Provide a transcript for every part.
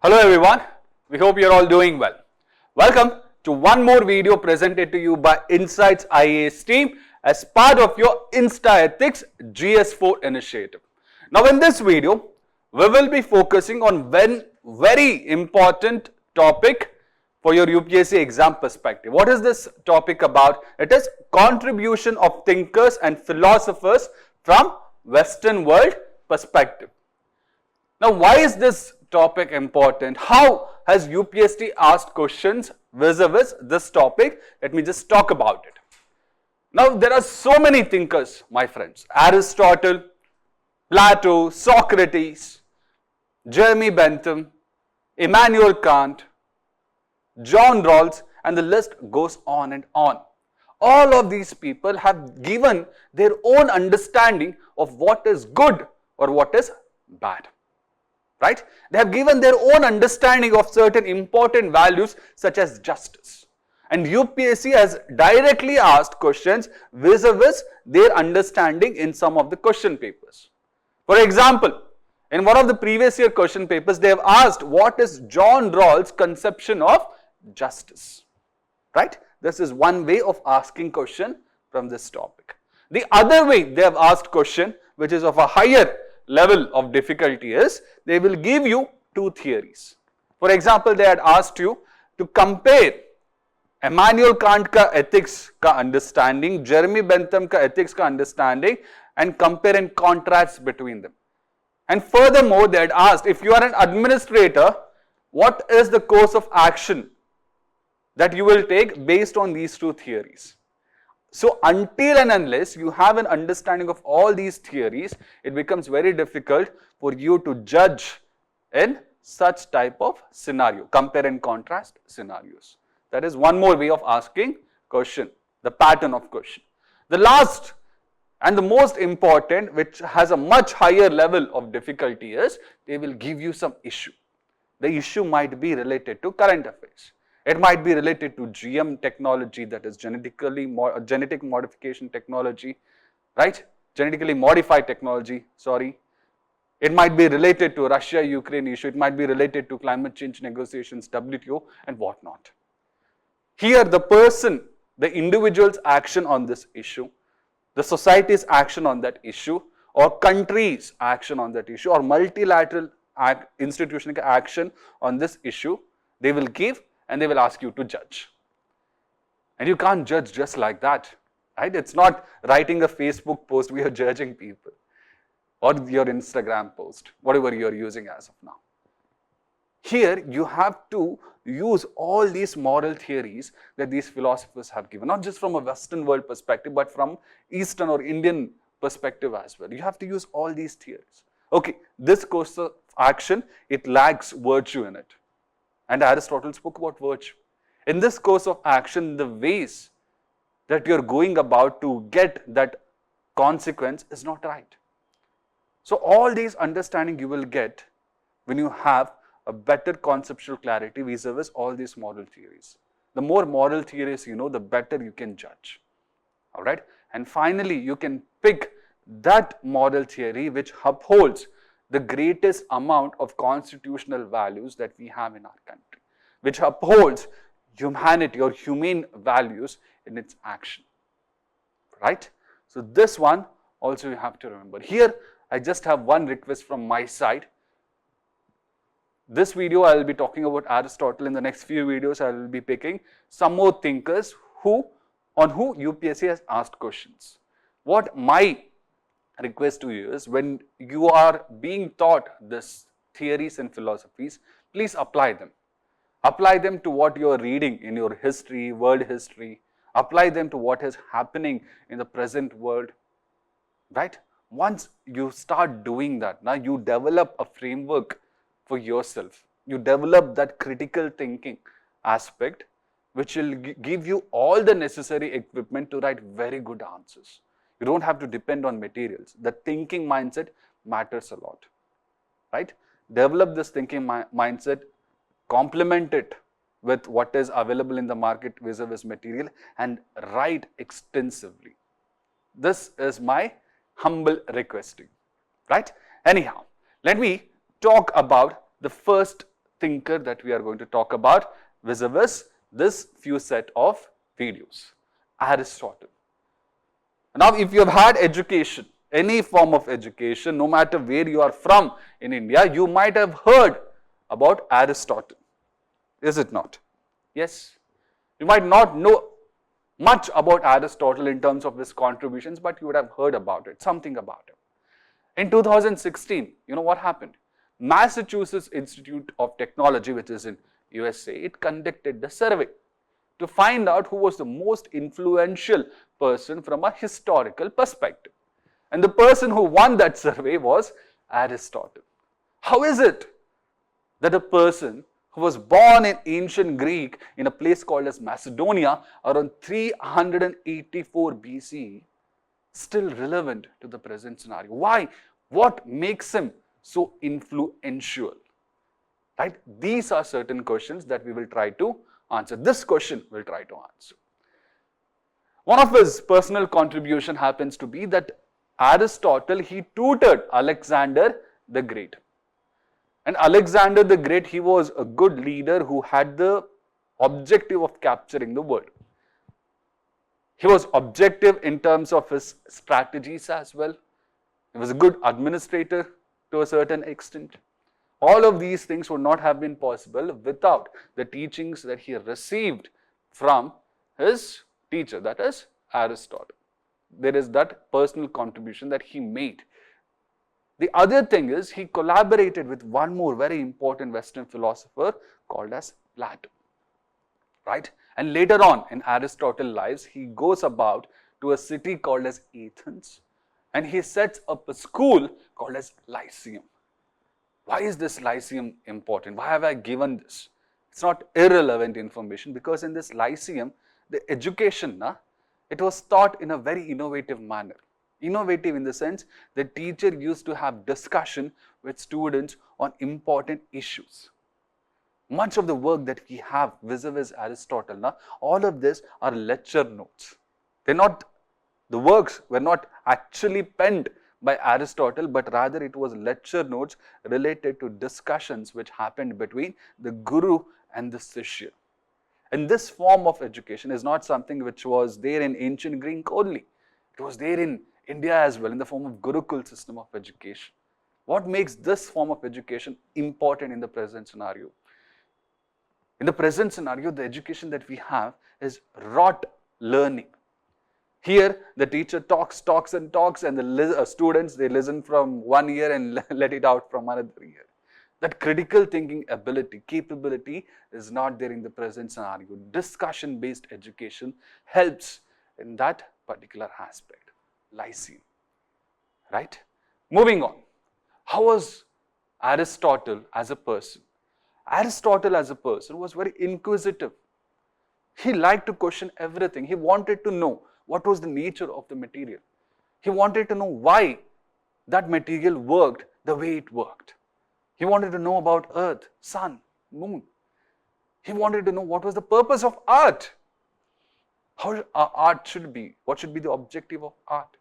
Hello everyone, we hope you're all doing well. Welcome to one more video presented to you by Insights IAS team as part of your InstaEthics GS4 initiative. Now in this video, we will be focusing on one very important topic for your UPSC exam perspective. What is this topic about? It is contribution of thinkers and philosophers from Western world perspective. Now, why is this topic important? How has UPSC asked questions vis-a-vis this topic? Let me just talk about it. Now, there are so many thinkers, my friends. Aristotle, Plato, Socrates, Jeremy Bentham, Immanuel Kant, John Rawls, and the list goes on and on. All of these people have given their own understanding of what is good or what is bad. Right? They have given their own understanding of certain important values such as justice. And UPSC has directly asked questions vis-a-vis their understanding in some of the question papers. For example, in one of the previous year question papers, they have asked what is John Rawls' conception of justice. Right? This is one way of asking question from this topic. The other way they have asked question, which is of a higher level of difficulty, is they will give you two theories. For example, they had asked you to compare Immanuel Kant ka ethics ka understanding, Jeremy Bentham ka ethics ka understanding, and compare and contrast between them. And furthermore, they had asked, if you are an administrator, what is the course of action that you will take based on these two theories? So until and unless you have an understanding of all these theories, it becomes very difficult for you to judge in such type of scenario, compare and contrast scenarios. That is one more way of asking question, the pattern of question. The last and the most important, which has a much higher level of difficulty, is they will give you some issue. The issue might be related to current affairs. It might be related to GM technology, that is genetic modification technology, right? Genetically modified technology, sorry. It might be related to Russia-Ukraine issue. It might be related to climate change negotiations, WTO, and whatnot. Here, the person, the individual's action on this issue, the society's action on that issue, or country's action on that issue, or multilateral institutional action on this issue, they will give and they will ask you to judge. And you can't judge just like that, right? It's not writing a Facebook post, we are judging people, or your Instagram post, whatever you are using as of now. Here, you have to use all these moral theories that these philosophers have given, not just from a Western world perspective, but from Eastern or Indian perspective as well. You have to use all these theories. Okay, this course of action, it lacks virtue in it. And Aristotle spoke about virtue. In this course of action, the ways that you're going about to get that consequence is not right. So all these understanding you will get when you have a better conceptual clarity vis-a-vis all these moral theories. The more moral theories you know, the better you can judge. Alright? And finally, you can pick that moral theory which upholds the greatest amount of constitutional values that we have in our country, which upholds humanity or humane values in its action, right? So this one also you have to remember. Here, I just have one request from my side. This video I will be talking about Aristotle. In the next few videos, I will be picking some more thinkers on who UPSC has asked questions. What my request to you is, when you are being taught this theories and philosophies, please apply them. Apply them to what you are reading in your history, world history. Apply them to what is happening in the present world, right? Once you start doing that, now you develop a framework for yourself. You develop that critical thinking aspect, which will give you all the necessary equipment to write very good answers. You don't have to depend on materials. The thinking mindset matters a lot, right? Develop this thinking mindset, complement it with what is available in the market vis-a-vis material, and write extensively. This is my humble request to you, right? Anyhow, let me talk about the first thinker that we are going to talk about vis-a-vis this few set of videos. Aristotle. Now, if you have had education, any form of education, no matter where you are from in India, you might have heard about Aristotle. Is it not? Yes. You might not know much about Aristotle in terms of his contributions, but you would have heard about it, something about it. In 2016, you know what happened? Massachusetts Institute of Technology, which is in USA, it conducted the survey to find out who was the most influential person from a historical perspective. And the person who won that survey was Aristotle. How is it that a person who was born in ancient Greek in a place called as Macedonia around 384 BC still relevant to the present scenario? Why? What makes him so influential? Right? These are certain questions that we will try to answer. This question we'll try to answer. One of his personal contribution happens to be that Aristotle, he tutored Alexander the Great. And Alexander the Great, he was a good leader who had the objective of capturing the world. He was objective in terms of his strategies as well. He was a good administrator to a certain extent. All of these things would not have been possible without the teachings that he received from his teacher, that is Aristotle. There is that personal contribution that he made. The other thing is he collaborated with one more very important Western philosopher called as Plato. Right? And later on in Aristotle's lives, he goes about to a city called as Athens and he sets up a school called as Lyceum. Why is this Lyceum important? Why have I given this? It's not irrelevant information because in this Lyceum, the education, it was taught in a very innovative manner. Innovative in the sense the teacher used to have discussion with students on important issues. Much of the work that we have vis-a-vis Aristotle, all of this are lecture notes. The works were not actually penned by Aristotle, but rather it was lecture notes related to discussions which happened between the guru and the Shishya. And this form of education is not something which was there in ancient Greek only. It was there in India as well in the form of Gurukul system of education. What makes this form of education important in the present scenario? In the present scenario, the education that we have is rote learning. Here, the teacher talks and the students, they listen from one ear and let it out from another ear. That critical thinking ability, capability is not there in the present scenario. Discussion-based education helps in that particular aspect. Lyceum. Right? Moving on. How was Aristotle as a person? Aristotle as a person was very inquisitive. He liked to question everything. He wanted to know what was the nature of the material. He wanted to know why that material worked the way it worked. He wanted to know about earth, sun, moon. He wanted to know what was the purpose of art. How art should be. What should be the objective of art.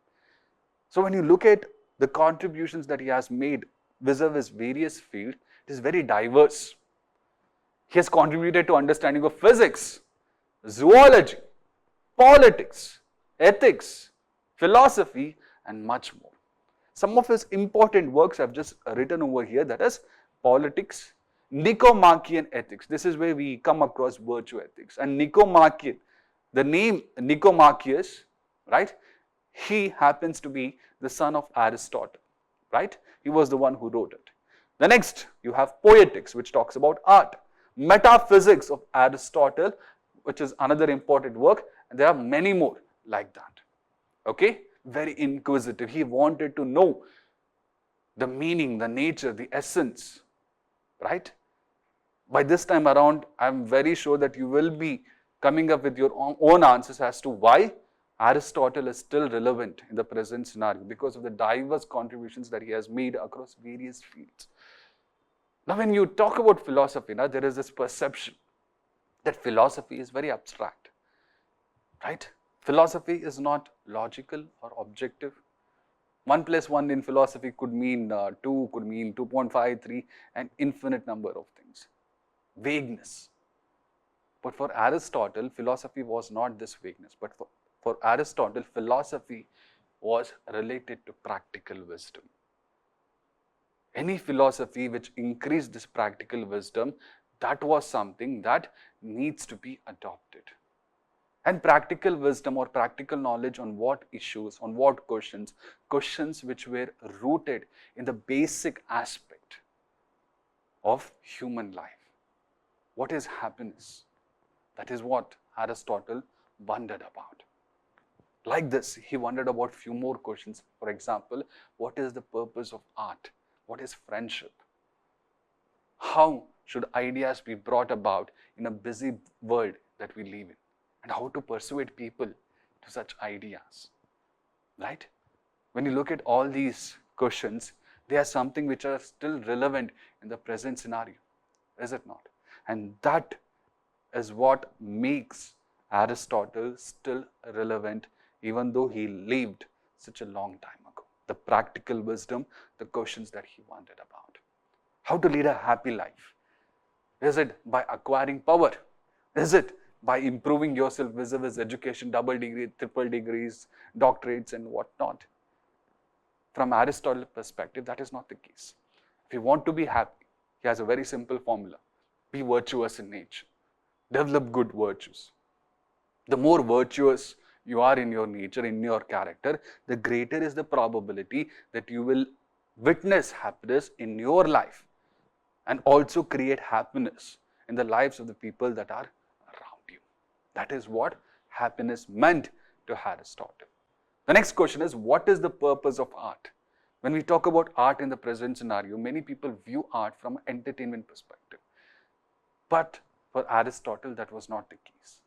So when you look at the contributions that he has made vis-a-vis various fields, it is very diverse. He has contributed to understanding of physics, zoology, politics, ethics, philosophy, and much more. Some of his important works I've just written over here, that is politics, Nicomachean ethics. This is where we come across virtue ethics. And Nicomachean, the name Nicomacheus, right? He happens to be the son of Aristotle, right? He was the one who wrote it. The next, you have poetics, which talks about art. Metaphysics of Aristotle, which is another important work. And there are many more like that. Okay? Very inquisitive. He wanted to know the meaning, the nature, the essence, right? By this time around, I'm very sure that you will be coming up with your own answers as to why Aristotle is still relevant in the present scenario because of the diverse contributions that he has made across various fields. Now, when you talk about philosophy, there is this perception that philosophy is very abstract, right? Philosophy is not logical or objective. 1 + 1 in philosophy could mean 2, could mean 2.5, 3, an infinite number of things. vagueness. But for Aristotle, philosophy was not this vagueness, but for Aristotle, philosophy was related to practical wisdom. Any philosophy which increased this practical wisdom, that was something that needs to be adopted. And practical wisdom or practical knowledge on what issues, on what questions which were rooted in the basic aspect of human life. What is happiness? That is what Aristotle wondered about. Like this, he wondered about few more questions. For example, what is the purpose of art? What is friendship? How should ideas be brought about in a busy world that we live in? And how to persuade people to such ideas, right? When you look at all these questions, they are something which are still relevant in the present scenario, is it not? And that is what makes Aristotle still relevant, even though he lived such a long time ago. The practical wisdom, the questions that he wondered about. How to lead a happy life? Is it by acquiring power? Is it by improving yourself vis-a-vis education, double degree, triple degrees, doctorates and whatnot? From Aristotle's perspective, that is not the case. If you want to be happy, he has a very simple formula. Be virtuous in nature. Develop good virtues. The more virtuous you are in your nature, in your character, the greater is the probability that you will witness happiness in your life and also create happiness in the lives of the people that are around you. That is what happiness meant to Aristotle. The next question is, what is the purpose of art? When we talk about art in the present scenario, many people view art from an entertainment perspective. But for Aristotle, that was not the case.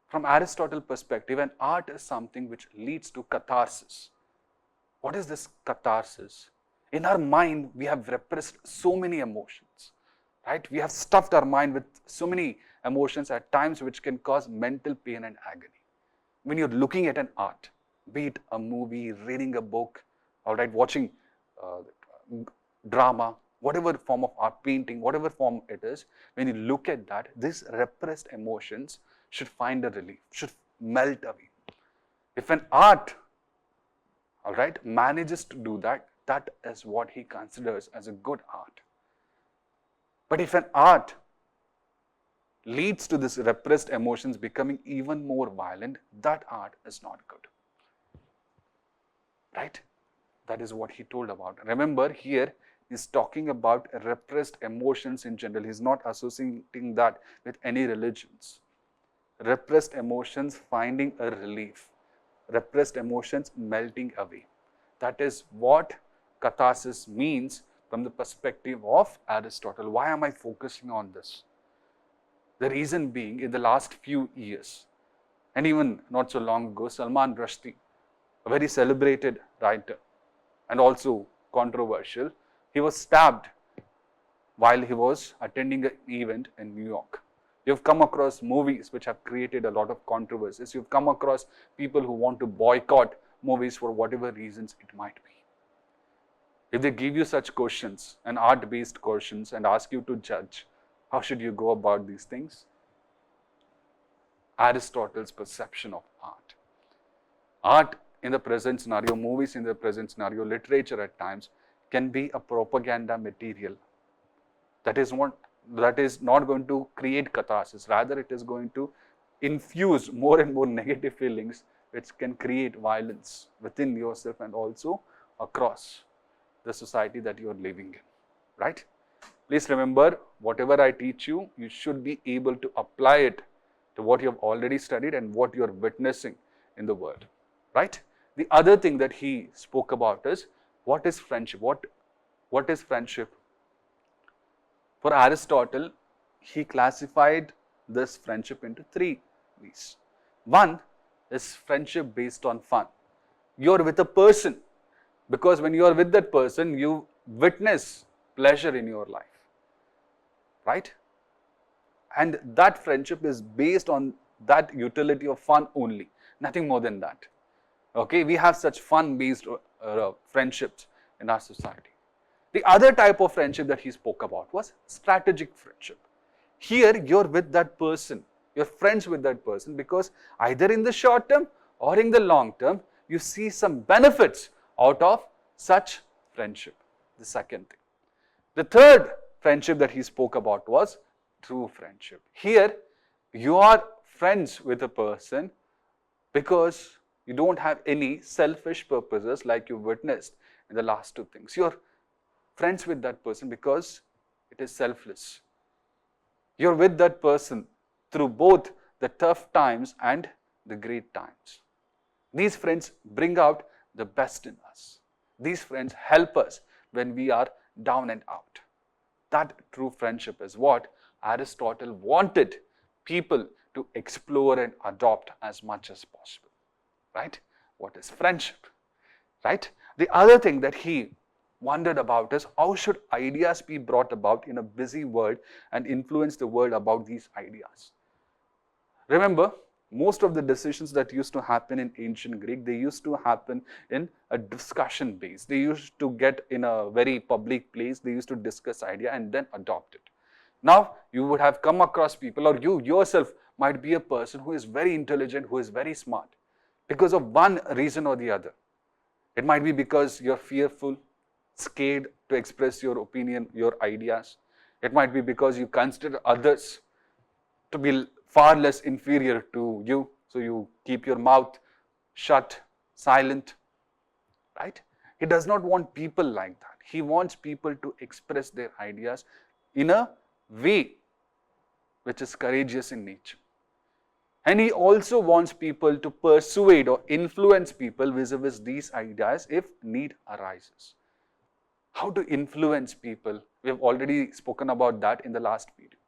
From Aristotle's perspective, an art is something which leads to catharsis. What is this catharsis? In our mind, we have repressed so many emotions, right? We have stuffed our mind with so many emotions at times which can cause mental pain and agony. When you're looking at an art, be it a movie, reading a book, all right, watching drama, whatever form of art, painting, whatever form it is, when you look at that, these repressed emotions should find a relief, should melt away. If an art, all right, manages to do that, that is what he considers as a good art. But if an art leads to this repressed emotions becoming even more violent, that art is not good. Right? That is what he told about. Remember, here he's talking about repressed emotions in general. He's not associating that with any religions. Repressed emotions finding a relief. Repressed emotions melting away. That is what catharsis means from the perspective of Aristotle. Why am I focusing on this? The reason being, in the last few years, and even not so long ago, Salman Rushdie, a very celebrated writer and also controversial, he was stabbed while he was attending an event in New York. You've come across movies which have created a lot of controversies. You've come across people who want to boycott movies for whatever reasons it might be. If they give you such questions, and art-based questions, and ask you to judge, how should you go about these things? Aristotle's perception of art. Art in the present scenario, movies in the present scenario, literature at times can be a propaganda material. That is not going to create catharsis. Rather, it is going to infuse more and more negative feelings which can create violence within yourself and also across the society that you are living in. Right? Please remember, whatever I teach you, you should be able to apply it to what you have already studied and what you are witnessing in the world. Right? The other thing that he spoke about is, what is friendship? What is friendship? For Aristotle, he classified this friendship into three ways. One is friendship based on fun. You're with a person because when you are with that person, you witness pleasure in your life. Right? And that friendship is based on that utility of fun only, nothing more than that. Okay, we have such fun-based friendships in our society. The other type of friendship that he spoke about was strategic friendship. Here you're with that person, you're friends with that person because either in the short term or in the long term, you see some benefits out of such friendship. The second thing. The third friendship that he spoke about was true friendship. Here you are friends with a person because you don't have any selfish purposes like you witnessed in the last two things. You're friends with that person because it is selfless. You're with that person through both the tough times and the great times. These friends bring out the best in us. These friends help us when we are down and out. That true friendship is what Aristotle wanted people to explore and adopt as much as possible. Right? What is friendship? Right? The other thing that he wondered about is how should ideas be brought about in a busy world and influence the world about these ideas. Remember, most of the decisions that used to happen in ancient Greek, they used to happen in a discussion base. They used to get in a very public place, they used to discuss idea and then adopt it. Now, you would have come across people, or you yourself might be a person who is very intelligent, who is very smart, because of one reason or the other. It might be because you're fearful, scared to express your opinion, your ideas. It might be because you consider others to be far less inferior to you, so you keep your mouth shut, silent, right? He does not want people like that. He wants people to express their ideas in a way which is courageous in nature. And he also wants people to persuade or influence people vis-a-vis these ideas if need arises. How to influence people? We have already spoken about that in the last video.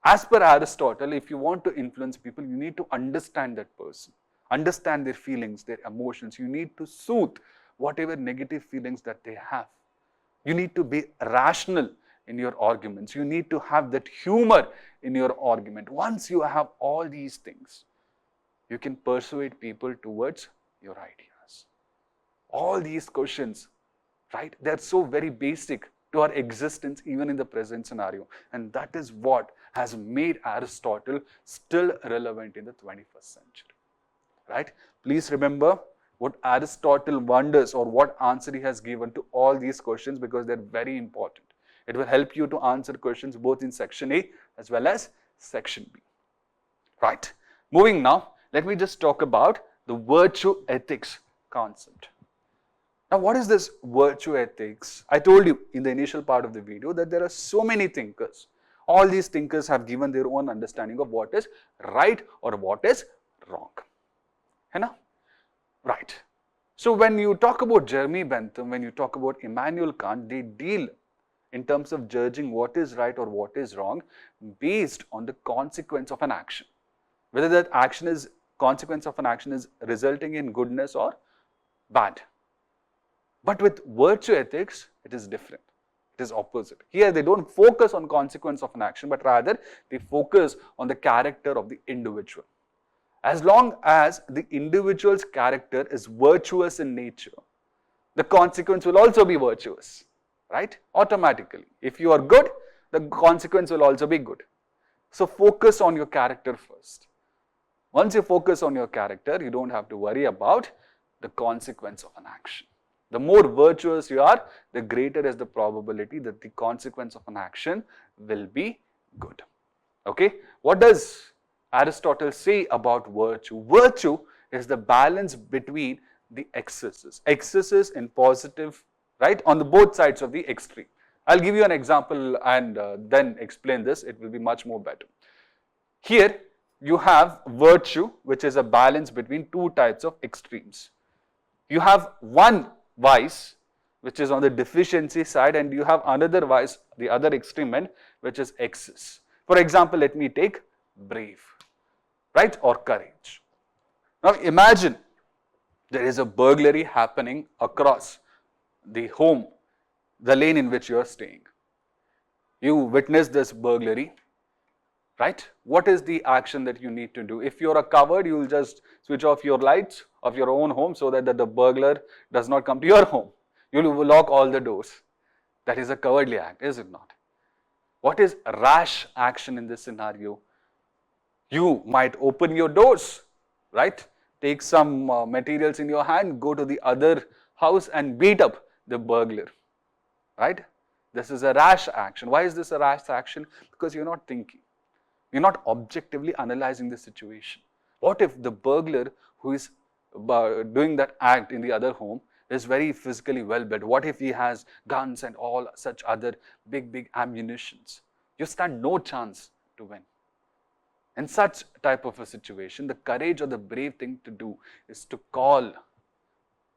As per Aristotle, if you want to influence people, you need to understand that person, understand their feelings, their emotions. You need to soothe whatever negative feelings that they have. You need to be rational in your arguments. You need to have that humor in your argument. Once you have all these things, you can persuade people towards your ideas. All these questions, right? They're so very basic to our existence even in the present scenario. And that is what has made Aristotle still relevant in the 21st century. Right? Please remember what Aristotle wonders or what answer he has given to all these questions because they're very important. It will help you to answer questions both in section A as well as section B. Right? Moving now, let me just talk about the virtue ethics concept. Now, what is this virtue ethics? I told you in the initial part of the video that there are so many thinkers. All these thinkers have given their own understanding of what is right or what is wrong. Right. So, when you talk about Jeremy Bentham, when you talk about Immanuel Kant, they deal in terms of judging what is right or what is wrong based on the consequence of an action. Whether that action is, consequence of an action is resulting in goodness or bad. But with virtue ethics, it is different. It is opposite. Here they don't focus on consequence of an action, but rather they focus on the character of the individual. As long as the individual's character is virtuous in nature, the consequence will also be virtuous, right? Automatically. If you are good, the consequence will also be good. So focus on your character first. Once you focus on your character, you don't have to worry about the consequence of an action. The more virtuous you are, the greater is the probability that the consequence of an action will be good. Okay? What does Aristotle say about virtue? Virtue is the balance between the excesses. Excesses in positive, right? On the both sides of the extreme. I'll give you an example and then explain this. It will be much more better. Here you have virtue, which is a balance between two types of extremes. You have one vice, which is on the deficiency side, and you have another vice, the other extreme end, which is excess. For example, let me take brave, right, or courage. Now imagine there is a burglary happening across the home, the lane in which you are staying. You witness this burglary, right? What is the action that you need to do? If you are covered, you will just switch off your lights of your own home so that the burglar does not come to your home. You will lock all the doors. That is a cowardly act, is it not? What is rash action in this scenario? You might open your doors, right? Take some materials in your hand, go to the other house and beat up the burglar, right? This is a rash action. Why is this a rash action? Because you're not thinking. You're not objectively analyzing the situation. What if the burglar who is doing that act in the other home is very physically well-built? What if he has guns and all such other big ammunitions? You stand no chance to win. In such type of a situation, the courage or the brave thing to do is to call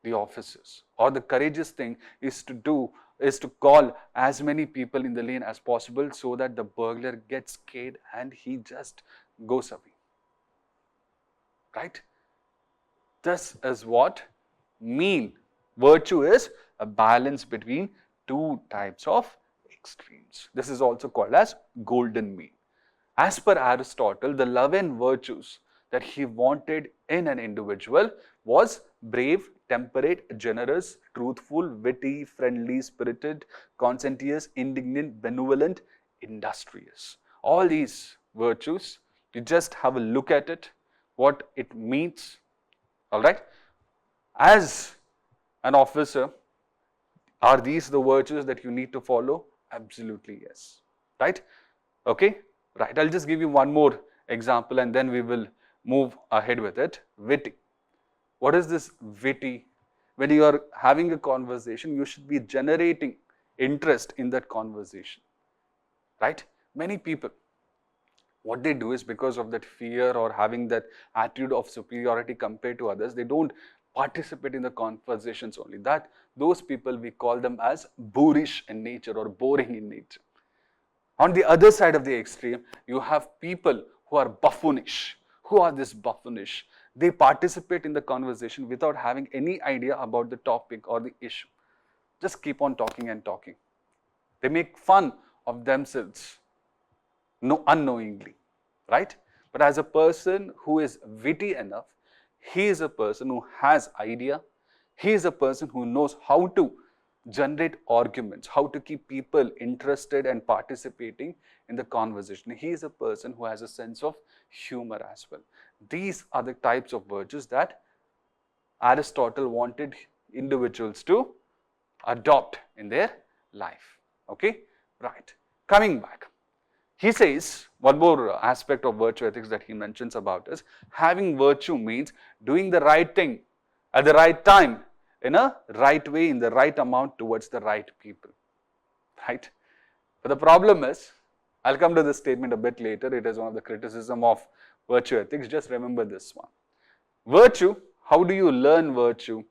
the officers, or the courageous thing is to call as many people in the lane as possible so that the burglar gets scared and he just goes away. Right? This is what mean. Virtue is a balance between two types of extremes. This is also called as golden mean. As per Aristotle, the 11 virtues that he wanted in an individual was brave, temperate, generous, truthful, witty, friendly, spirited, conscientious, indignant, benevolent, industrious. All these virtues, you just have a look at it, what it means. All right? As an officer, are these the virtues that you need to follow? Absolutely yes. Right? Okay? Right. I'll just give you one more example and then we will move ahead with it. Witty. What is this witty? When you are having a conversation, you should be generating interest in that conversation. Right? Many people, what they do is because of that fear or having that attitude of superiority compared to others, they don't participate in the conversations only. Those people, we call them as boorish in nature or boring in nature. On the other side of the extreme, you have people who are buffoonish. Who are this buffoonish? They participate in the conversation without having any idea about the topic or the issue. Just keep on talking and talking. They make fun of themselves unknowingly, right? But as a person who is witty enough, he is a person who has idea. He is a person who knows how to generate arguments, how to keep people interested and participating in the conversation. He is a person who has a sense of humor as well. These are the types of virtues that Aristotle wanted individuals to adopt in their life. Okay, right. Coming back, he says one more aspect of virtue ethics that he mentions about is having virtue means doing the right thing at the right time, in a right way, in the right amount towards the right people, right? But the problem is, I'll come to this statement a bit later. It is one of the criticism of virtue ethics. Just remember this one. Virtue, how do you learn virtue?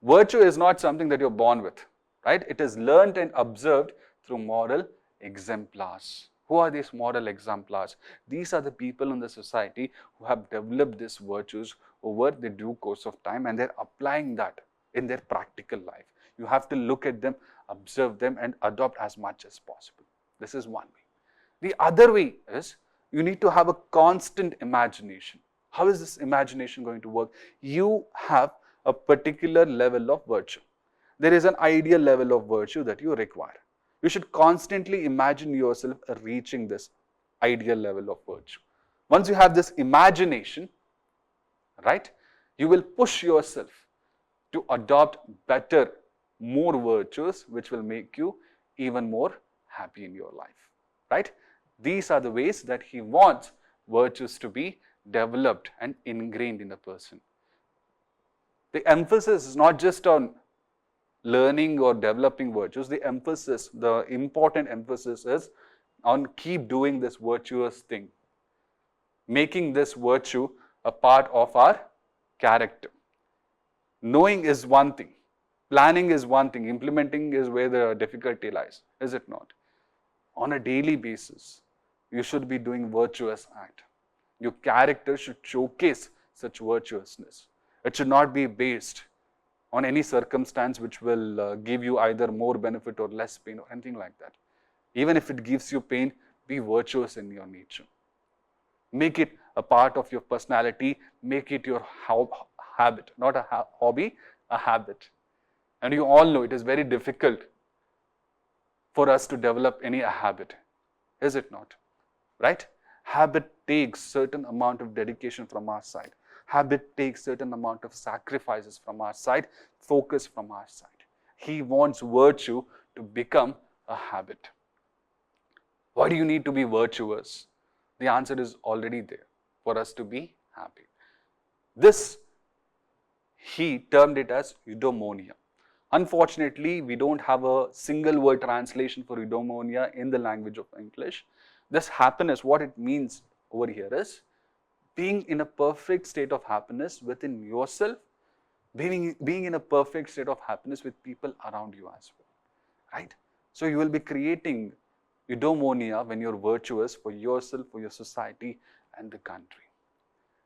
Virtue is not something that you're born with, right? It is learned and observed through moral exemplars. Who are these moral exemplars? These are the people in the society who have developed these virtues over the due course of time and they're applying that in their practical life. You have to look at them, observe them and adopt as much as possible. This is one way. The other way is you need to have a constant imagination. How is this imagination going to work? You have a particular level of virtue. There is an ideal level of virtue that you require. You should constantly imagine yourself reaching this ideal level of virtue. Once you have this imagination, right, you will push yourself to adopt better, more virtues which will make you even more happy in your life, right? These are the ways that he wants virtues to be developed and ingrained in a person. The emphasis is not just on learning or developing virtues. The important emphasis is on keep doing this virtuous thing, making this virtue a part of our character. Knowing is one thing, planning is one thing, implementing is where the difficulty lies, is it not? On a daily basis, you should be doing virtuous act. Your character should showcase such virtuousness. It should not be based on any circumstance which will give you either more benefit or less pain or anything like that. Even if it gives you pain, be virtuous in your nature. Make it a part of your personality, make it your habit, not a hobby, a habit. And you all know it is very difficult for us to develop any habit, is it not? Right? Habit takes certain amount of dedication from our side. Habit takes certain amount of sacrifices from our side, focus from our side. He wants virtue to become a habit. Why do you need to be virtuous? The answer is already there, for us to be happy. This, he termed it as eudaimonia. Unfortunately, we don't have a single word translation for eudaimonia in the language of English. This happiness, what it means over here is being in a perfect state of happiness within yourself, being in a perfect state of happiness with people around you as well, right? So you will be creating eudaimonia when you're virtuous for yourself, for your society and the country.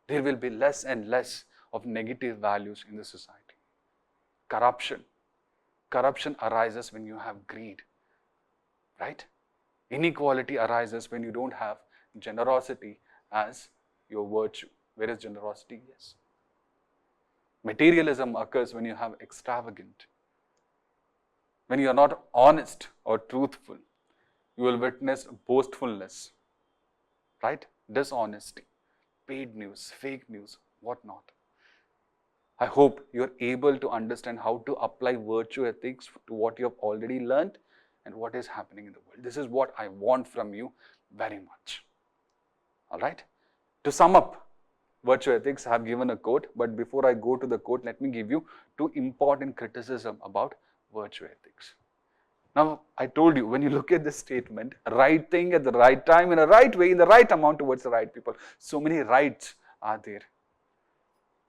There will be less and less of negative values in the society. Corruption arises when you have greed, right? Inequality arises when you don't have generosity as your virtue. Where is generosity? Yes. Materialism occurs when you have extravagant. When you are not honest or truthful, you will witness boastfulness, right? Dishonesty, paid news, fake news, whatnot. I hope you are able to understand how to apply virtue ethics to what you have already learned and what is happening in the world. This is what I want from you very much. All right. To sum up, virtue ethics, I have given a quote, but before I go to the quote, let me give you two important criticisms about virtue ethics. Now, I told you, when you look at this statement, right thing at the right time, in the right way, in the right amount towards the right people. So many rights are there.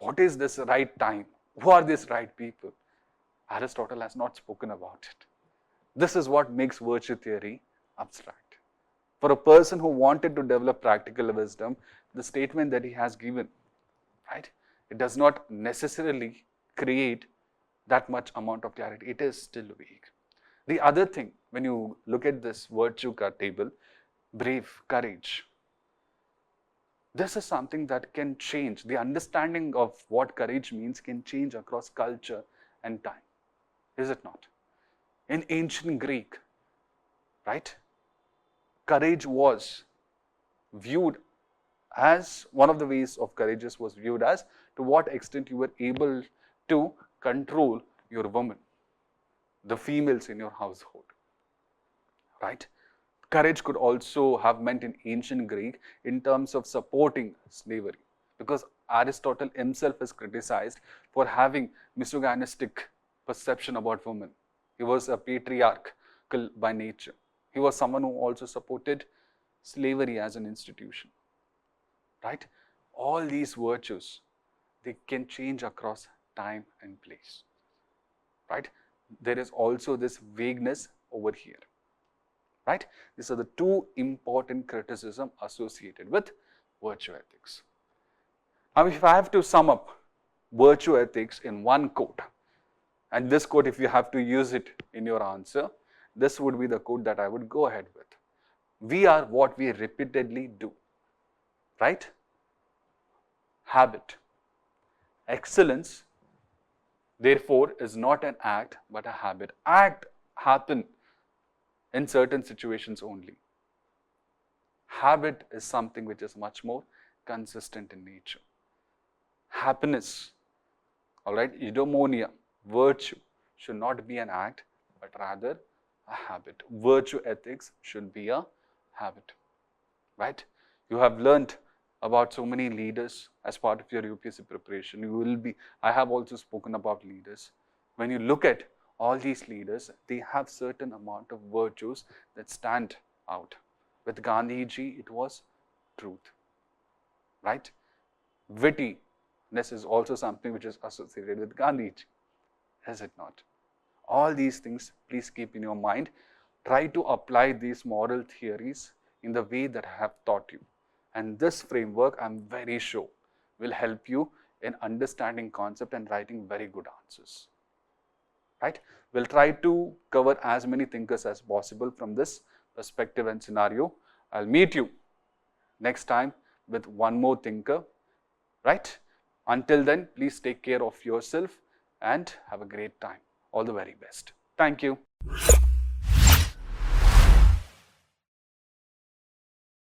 What is this right time? Who are these right people? Aristotle has not spoken about it. This is what makes virtue theory abstract. For a person who wanted to develop practical wisdom, the statement that he has given, right, it does not necessarily create that much amount of clarity. It is still vague. The other thing, when you look at this virtue table, brave, courage, this is something that can change. The understanding of what courage means can change across culture and time. Is it not? In ancient Greek, right, courage was viewed as, one of the ways of courageous was viewed as to what extent you were able to control your woman, the females in your household, right? Courage could also have meant in ancient Greek in terms of supporting slavery, because Aristotle himself is criticized for having misogynistic perception about women. He was a patriarchal by nature. He was someone who also supported slavery as an institution, right? All these virtues, they can change across time and place, right? There is also this vagueness over here, right? These are the two important criticisms associated with virtue ethics. Now, if I have to sum up virtue ethics in one quote, and this quote, if you have to use it in your answer, this would be the quote that I would go ahead with. We are what we repeatedly do, right? Habit. Excellence, therefore, is not an act but a habit. Act happen in certain situations only. Habit is something which is much more consistent in nature. Happiness, all right, eudaimonia, virtue should not be an act but rather a habit. Virtue ethics should be a habit, right? You have learned about so many leaders as part of your UPSC preparation. I have also spoken about leaders. When you look at all these leaders, they have certain amount of virtues that stand out. With Gandhiji, it was truth, right? Wittiness is also something which is associated with Gandhiji, is it not? All these things, please keep in your mind. Try to apply these moral theories in the way that I have taught you. And this framework, I'm very sure, will help you in understanding concept and writing very good answers, right? We'll try to cover as many thinkers as possible from this perspective and scenario. I'll meet you next time with one more thinker, right? Until then, please take care of yourself and have a great time. All the very best. Thank you.